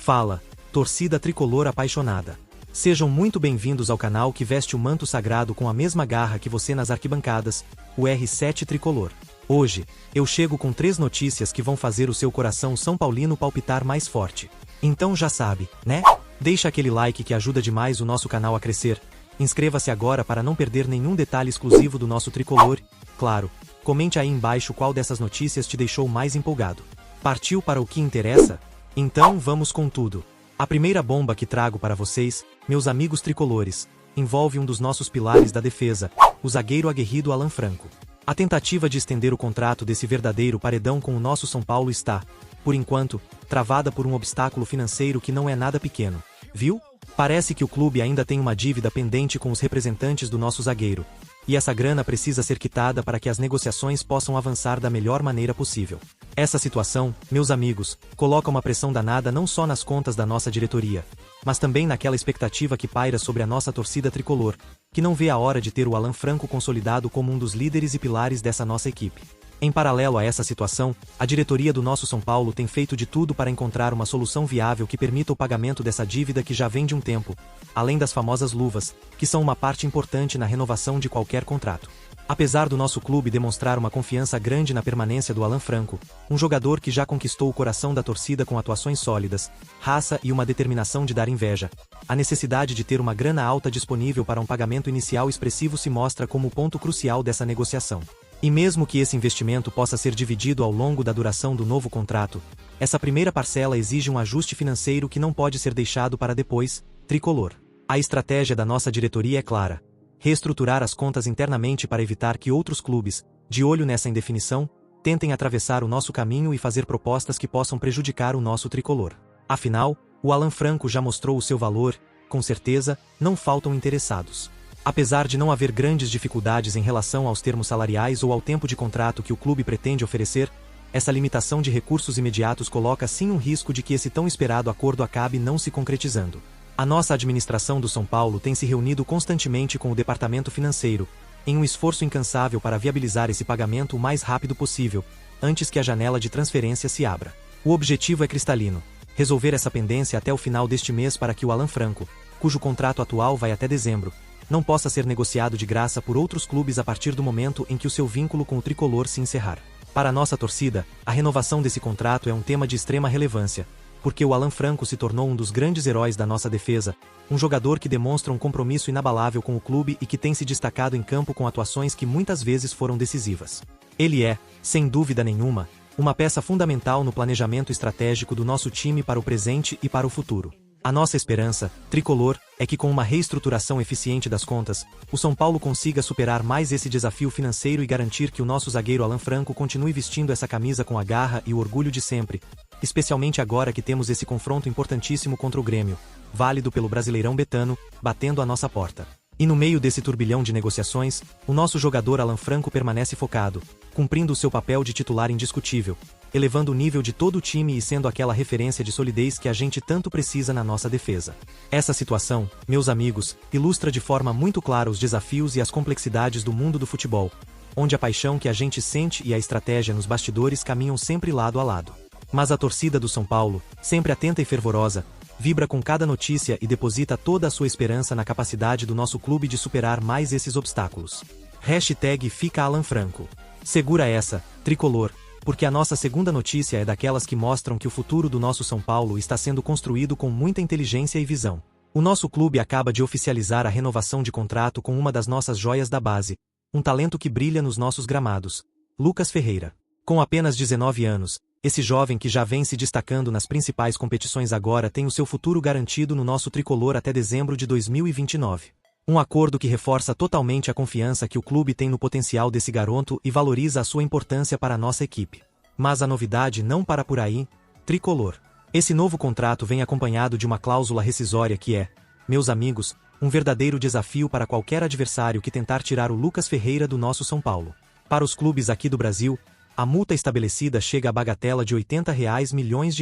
Fala, torcida tricolor apaixonada. Sejam muito bem-vindos ao canal que veste o manto sagrado com a mesma garra que você nas arquibancadas, o R7 Tricolor. Hoje, eu chego com 3 notícias que vão fazer o seu coração são paulino palpitar mais forte. Então já sabe, né? Deixa aquele like que ajuda demais o nosso canal a crescer. Inscreva-se agora para não perder nenhum detalhe exclusivo do nosso tricolor. Claro, comente aí embaixo qual dessas notícias te deixou mais empolgado. Partiu para o que interessa? Então vamos com tudo. A primeira bomba que trago para vocês, meus amigos tricolores, envolve um dos nossos pilares da defesa, o zagueiro aguerrido Alan Franco. A tentativa de estender o contrato desse verdadeiro paredão com o nosso São Paulo está, por enquanto, travada por um obstáculo financeiro que não é nada pequeno. Viu? Parece que o clube ainda tem uma dívida pendente com os representantes do nosso zagueiro, e essa grana precisa ser quitada para que as negociações possam avançar da melhor maneira possível. Essa situação, meus amigos, coloca uma pressão danada não só nas contas da nossa diretoria, mas também naquela expectativa que paira sobre a nossa torcida tricolor, que não vê a hora de ter o Alan Franco consolidado como um dos líderes e pilares dessa nossa equipe. Em paralelo a essa situação, a diretoria do nosso São Paulo tem feito de tudo para encontrar uma solução viável que permita o pagamento dessa dívida que já vem de um tempo, além das famosas luvas, que são uma parte importante na renovação de qualquer contrato. Apesar do nosso clube demonstrar uma confiança grande na permanência do Alan Franco, um jogador que já conquistou o coração da torcida com atuações sólidas, raça e uma determinação de dar inveja, a necessidade de ter uma grana alta disponível para um pagamento inicial expressivo se mostra como o ponto crucial dessa negociação. E mesmo que esse investimento possa ser dividido ao longo da duração do novo contrato, essa primeira parcela exige um ajuste financeiro que não pode ser deixado para depois, tricolor. A estratégia da nossa diretoria é clara: reestruturar as contas internamente para evitar que outros clubes, de olho nessa indefinição, tentem atravessar o nosso caminho e fazer propostas que possam prejudicar o nosso tricolor. Afinal, o Alan Franco já mostrou o seu valor, com certeza, não faltam interessados. Apesar de não haver grandes dificuldades em relação aos termos salariais ou ao tempo de contrato que o clube pretende oferecer, essa limitação de recursos imediatos coloca sim um risco de que esse tão esperado acordo acabe não se concretizando. A nossa administração do São Paulo tem se reunido constantemente com o departamento financeiro, em um esforço incansável para viabilizar esse pagamento o mais rápido possível, antes que a janela de transferência se abra. O objetivo é cristalino: resolver essa pendência até o final deste mês para que o Alan Franco, cujo contrato atual vai até dezembro, não possa ser negociado de graça por outros clubes a partir do momento em que o seu vínculo com o tricolor se encerrar. Para a nossa torcida, a renovação desse contrato é um tema de extrema relevância, porque o Alan Franco se tornou um dos grandes heróis da nossa defesa, um jogador que demonstra um compromisso inabalável com o clube e que tem se destacado em campo com atuações que muitas vezes foram decisivas. Ele é, sem dúvida nenhuma, uma peça fundamental no planejamento estratégico do nosso time para o presente e para o futuro. A nossa esperança, tricolor, é que com uma reestruturação eficiente das contas, o São Paulo consiga superar mais esse desafio financeiro e garantir que o nosso zagueiro Alan Franco continue vestindo essa camisa com a garra e o orgulho de sempre, especialmente agora que temos esse confronto importantíssimo contra o Grêmio, válido pelo Brasileirão Betano, batendo à nossa porta. E no meio desse turbilhão de negociações, o nosso jogador Alan Franco permanece focado, cumprindo o seu papel de titular indiscutível, elevando o nível de todo o time e sendo aquela referência de solidez que a gente tanto precisa na nossa defesa. Essa situação, meus amigos, ilustra de forma muito clara os desafios e as complexidades do mundo do futebol, onde a paixão que a gente sente e a estratégia nos bastidores caminham sempre lado a lado. Mas a torcida do São Paulo, sempre atenta e fervorosa, vibra com cada notícia e deposita toda a sua esperança na capacidade do nosso clube de superar mais esses obstáculos. Hashtag fica Alan Franco. Segura essa, tricolor, porque a nossa segunda notícia é daquelas que mostram que o futuro do nosso São Paulo está sendo construído com muita inteligência e visão. O nosso clube acaba de oficializar a renovação de contrato com uma das nossas joias da base, um talento que brilha nos nossos gramados, Lucas Ferreira. Com apenas 19 anos, esse jovem que já vem se destacando nas principais competições agora tem o seu futuro garantido no nosso tricolor até dezembro de 2029. Um acordo que reforça totalmente a confiança que o clube tem no potencial desse garoto e valoriza a sua importância para a nossa equipe. Mas a novidade não para por aí, tricolor. Esse novo contrato vem acompanhado de uma cláusula rescisória que é, meus amigos, um verdadeiro desafio para qualquer adversário que tentar tirar o Lucas Ferreira do nosso São Paulo. Para os clubes aqui do Brasil, a multa estabelecida chega à bagatela de R$80 milhões.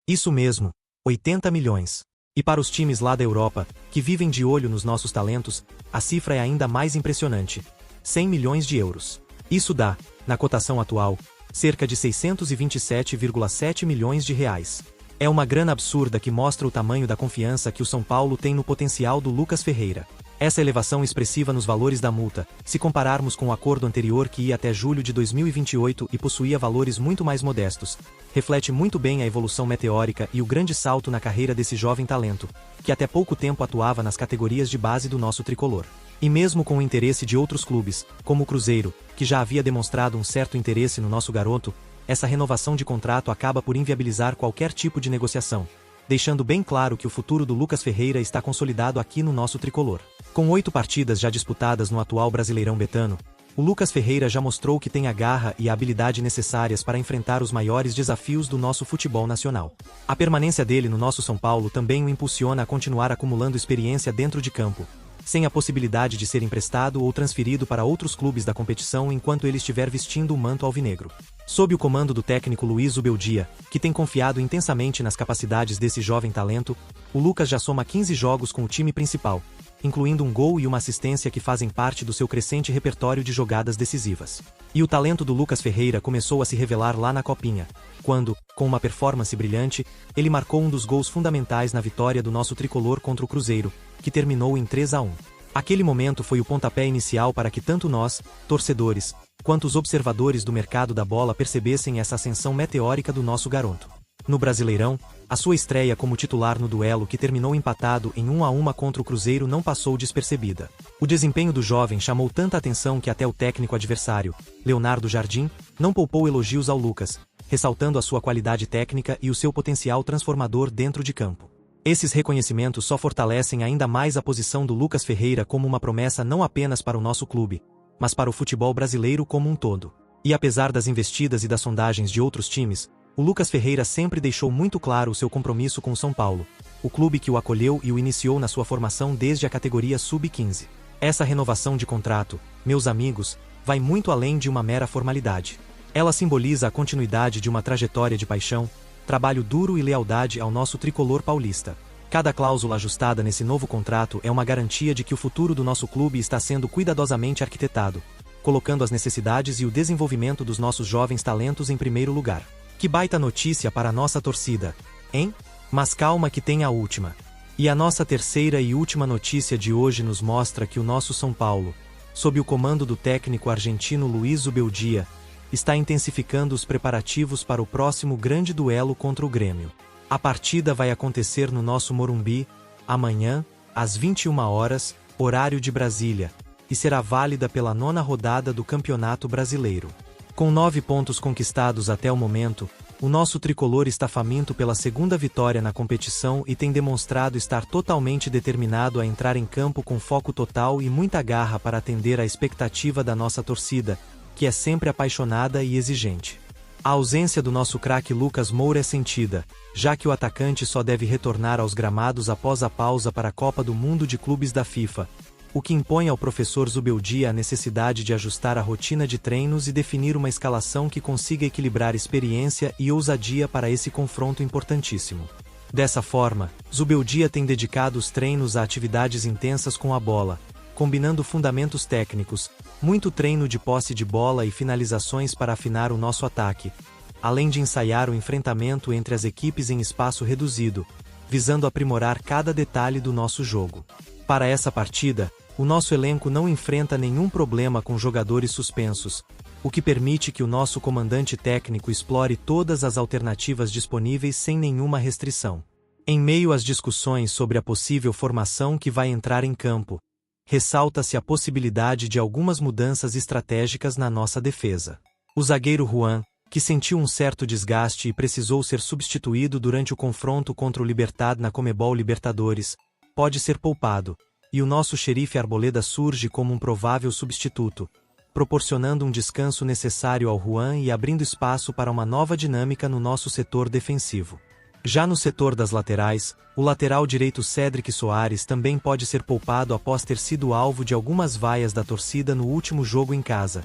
Isso mesmo, 80 milhões. E para os times lá da Europa, que vivem de olho nos nossos talentos, a cifra é ainda mais impressionante: 100 milhões de euros. Isso dá, na cotação atual, cerca de 627,7 milhões de reais. É uma grana absurda que mostra o tamanho da confiança que o São Paulo tem no potencial do Lucas Ferreira. Essa elevação expressiva nos valores da multa, se compararmos com o acordo anterior que ia até julho de 2028 e possuía valores muito mais modestos, reflete muito bem a evolução meteórica e o grande salto na carreira desse jovem talento, que até pouco tempo atuava nas categorias de base do nosso tricolor. E mesmo com o interesse de outros clubes, como o Cruzeiro, que já havia demonstrado um certo interesse no nosso garoto, essa renovação de contrato acaba por inviabilizar qualquer tipo de negociação, deixando bem claro que o futuro do Lucas Ferreira está consolidado aqui no nosso tricolor. Com 8 partidas já disputadas no atual Brasileirão betano, o Lucas Ferreira já mostrou que tem a garra e a habilidade necessárias para enfrentar os maiores desafios do nosso futebol nacional. A permanência dele no nosso São Paulo também o impulsiona a continuar acumulando experiência dentro de campo, sem a possibilidade de ser emprestado ou transferido para outros clubes da competição enquanto ele estiver vestindo o manto alvinegro. Sob o comando do técnico Luiz Ubeldia, que tem confiado intensamente nas capacidades desse jovem talento, o Lucas já soma 15 jogos com o time principal, incluindo um gol e uma assistência que fazem parte do seu crescente repertório de jogadas decisivas. E o talento do Lucas Ferreira começou a se revelar lá na Copinha, quando, com uma performance brilhante, ele marcou um dos gols fundamentais na vitória do nosso tricolor contra o Cruzeiro, que terminou em 3-1. Aquele momento foi o pontapé inicial para que tanto nós, torcedores, quanto os observadores do mercado da bola percebessem essa ascensão meteórica do nosso garoto. No Brasileirão, a sua estreia como titular no duelo que terminou empatado em 1-1 contra o Cruzeiro não passou despercebida. O desempenho do jovem chamou tanta atenção que até o técnico adversário, Leonardo Jardim, não poupou elogios ao Lucas, ressaltando a sua qualidade técnica e o seu potencial transformador dentro de campo. Esses reconhecimentos só fortalecem ainda mais a posição do Lucas Ferreira como uma promessa não apenas para o nosso clube, mas para o futebol brasileiro como um todo. E apesar das investidas e das sondagens de outros times, o Lucas Ferreira sempre deixou muito claro o seu compromisso com o São Paulo, o clube que o acolheu e o iniciou na sua formação desde a categoria Sub-15. Essa renovação de contrato, meus amigos, vai muito além de uma mera formalidade. Ela simboliza a continuidade de uma trajetória de paixão, trabalho duro e lealdade ao nosso tricolor paulista. Cada cláusula ajustada nesse novo contrato é uma garantia de que o futuro do nosso clube está sendo cuidadosamente arquitetado, colocando as necessidades e o desenvolvimento dos nossos jovens talentos em primeiro lugar. Que baita notícia para a nossa torcida, hein? Mas calma que tem a última. E a nossa terceira e última notícia de hoje nos mostra que o nosso São Paulo, sob o comando do técnico argentino Luiz Ubeldia, está intensificando os preparativos para o próximo grande duelo contra o Grêmio. A partida vai acontecer no nosso Morumbi, amanhã, às 21 horas, horário de Brasília, e será válida pela 9ª rodada do Campeonato Brasileiro. Com 9 pontos conquistados até o momento, o nosso tricolor está faminto pela segunda vitória na competição e tem demonstrado estar totalmente determinado a entrar em campo com foco total e muita garra para atender à expectativa da nossa torcida, que é sempre apaixonada e exigente. A ausência do nosso craque Lucas Moura é sentida, já que o atacante só deve retornar aos gramados após a pausa para a Copa do Mundo de Clubes da FIFA, o que impõe ao professor Zubeldia a necessidade de ajustar a rotina de treinos e definir uma escalação que consiga equilibrar experiência e ousadia para esse confronto importantíssimo. Dessa forma, Zubeldia tem dedicado os treinos a atividades intensas com a bola, combinando fundamentos técnicos, muito treino de posse de bola e finalizações para afinar o nosso ataque, além de ensaiar o enfrentamento entre as equipes em espaço reduzido, visando aprimorar cada detalhe do nosso jogo. Para essa partida, o nosso elenco não enfrenta nenhum problema com jogadores suspensos, o que permite que o nosso comandante técnico explore todas as alternativas disponíveis sem nenhuma restrição. Em meio às discussões sobre a possível formação que vai entrar em campo, ressalta-se a possibilidade de algumas mudanças estratégicas na nossa defesa. O zagueiro Juan, que sentiu um certo desgaste e precisou ser substituído durante o confronto contra o Libertad na Comebol Libertadores, pode ser poupado, e o nosso xerife Arboleda surge como um provável substituto, proporcionando um descanso necessário ao Juan e abrindo espaço para uma nova dinâmica no nosso setor defensivo. Já no setor das laterais, o lateral direito Cédric Soares também pode ser poupado após ter sido alvo de algumas vaias da torcida no último jogo em casa,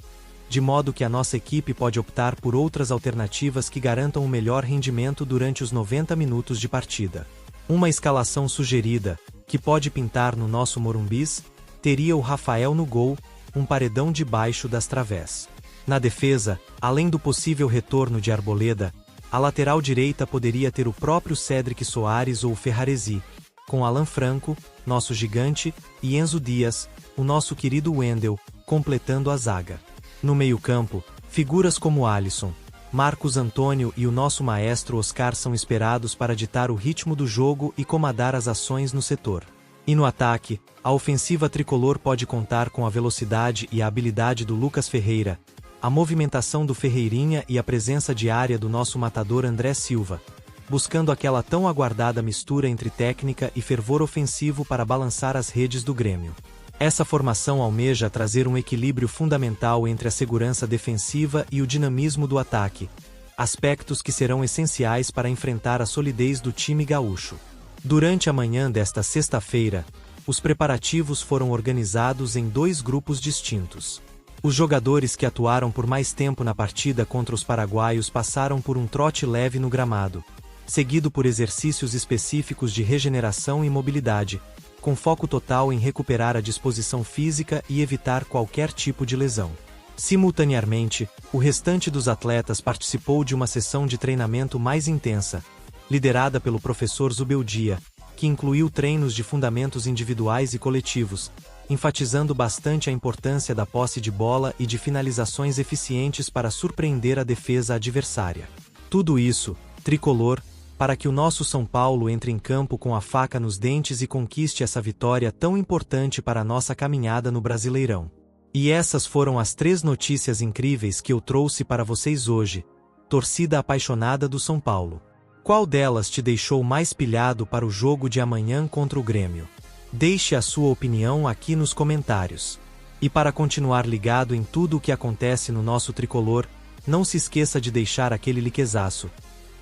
de modo que a nossa equipe pode optar por outras alternativas que garantam um melhor rendimento durante os 90 minutos de partida. Uma escalação sugerida, que pode pintar no nosso Morumbis, teria o Rafael no gol, um paredão debaixo das través. Na defesa, além do possível retorno de Arboleda, A lateral direita poderia ter o próprio Cédric Soares ou o Ferraresi, com Alan Franco, nosso gigante, e Enzo Dias, o nosso querido Wendel, completando a zaga. No meio-campo, figuras como Alisson, Marcos Antônio e o nosso maestro Oscar são esperados para ditar o ritmo do jogo e comandar as ações no setor. E no ataque, a ofensiva tricolor pode contar com a velocidade e a habilidade do Lucas Ferreira, a movimentação do Ferreirinha e a presença diária do nosso matador André Silva, buscando aquela tão aguardada mistura entre técnica e fervor ofensivo para balançar as redes do Grêmio. Essa formação almeja trazer um equilíbrio fundamental entre a segurança defensiva e o dinamismo do ataque, aspectos que serão essenciais para enfrentar a solidez do time gaúcho. Durante a manhã desta sexta-feira, os preparativos foram organizados em 2 grupos distintos. Os jogadores que atuaram por mais tempo na partida contra os paraguaios passaram por um trote leve no gramado, seguido por exercícios específicos de regeneração e mobilidade, com foco total em recuperar a disposição física e evitar qualquer tipo de lesão. Simultaneamente, o restante dos atletas participou de uma sessão de treinamento mais intensa, liderada pelo professor Zubeldia, que incluiu treinos de fundamentos individuais e coletivos, enfatizando bastante a importância da posse de bola e de finalizações eficientes para surpreender a defesa adversária. Tudo isso, tricolor, para que o nosso São Paulo entre em campo com a faca nos dentes e conquiste essa vitória tão importante para a nossa caminhada no Brasileirão. E essas foram as 3 notícias incríveis que eu trouxe para vocês hoje, torcida apaixonada do São Paulo. Qual delas te deixou mais pilhado para o jogo de amanhã contra o Grêmio? Deixe a sua opinião aqui nos comentários. E para continuar ligado em tudo o que acontece no nosso tricolor, não se esqueça de deixar aquele likezaço.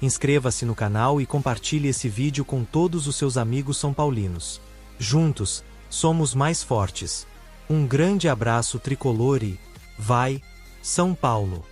Inscreva-se no canal e compartilhe esse vídeo com todos os seus amigos são paulinos. Juntos, somos mais fortes. Um grande abraço tricolor e vai, São Paulo!